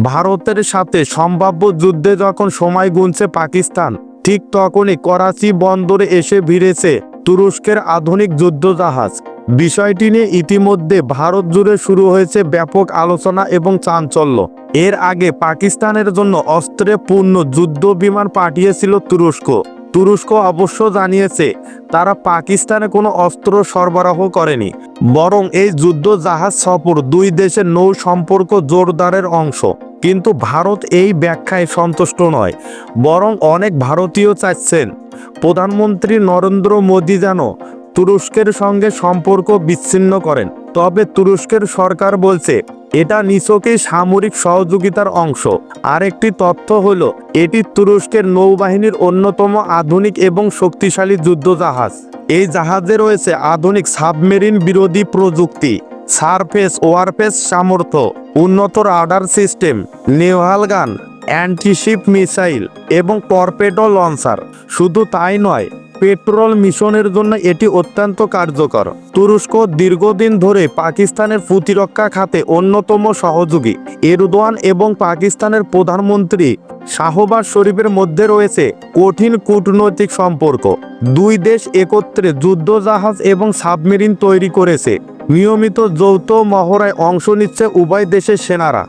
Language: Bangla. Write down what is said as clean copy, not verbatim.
ভারতের সাথে সম্ভাব্য যুদ্ধে যখন সময় গুনছে পাকিস্তান, ঠিক তখনই করাচি বন্দরে এসে ভিড়েছে তুরস্কের আধুনিক যুদ্ধজাহাজ। বিষয়টি নিয়ে ইতিমধ্যে ভারত জুড়ে শুরু হয়েছে ব্যাপক আলোচনা এবং চাঞ্চল্য। এর আগে পাকিস্তানের জন্য অস্ত্রে পূর্ণ যুদ্ধ বিমান পাঠিয়েছিল তুরস্ক। তুরস্ক অবশ্য জানিয়েছে তারা পাকিস্তানে কোনো অস্ত্র সরবরাহ করেনি, বরং এই যুদ্ধ জাহাজ সফর দুই দেশের নৌ সম্পর্ক জোরদারের অংশ। কিন্তু ভারত এই ব্যাখ্যায় সন্তুষ্ট নয়, বরং অনেক ভারতীয় চাচ্ছেন প্রধানমন্ত্রী নরেন্দ্র মোদী যেন তুরস্কের সঙ্গে সম্পর্ক বিচ্ছিন্ন করেন। তবে তুরস্কের সরকার বলছে এটা নিছকই সামরিক সহযোগিতার অংশ। আরেকটি তথ্য হলো এটি তুরস্কের নৌবাহিনীর অন্যতম আধুনিক এবং শক্তিশালী যুদ্ধজাহাজ। এই জাহাজে রয়েছে আধুনিক সাবমেরিন বিরোধী প্রযুক্তি, সারফেস ওয়ারফেস সামর্থ্য, উন্নত রাডার সিস্টেম, নেভাল গান, অ্যান্টিশিপ মিসাইল এবং টর্পেডো লঞ্চার। শুধু তাই নয়, পেট্রোল মিশনের জন্য এটি অত্যন্ত কার্যকর। তুরস্ক দীর্ঘদিন ধরে পাকিস্তানের প্রতিরক্ষা খাতে অন্যতম সহযোগী। এরদোয়ান এবং পাকিস্তানের প্রধানমন্ত্রী শাহবাজ শরীফের মধ্যে রয়েছে কঠিন কূটনৈতিক সম্পর্ক। দুই দেশ একত্রে যুদ্ধজাহাজ এবং সাবমেরিন তৈরি করেছে। নিয়মিত যৌথ মহড়ায় অংশ নিচ্ছে উভয় দেশের সেনারা।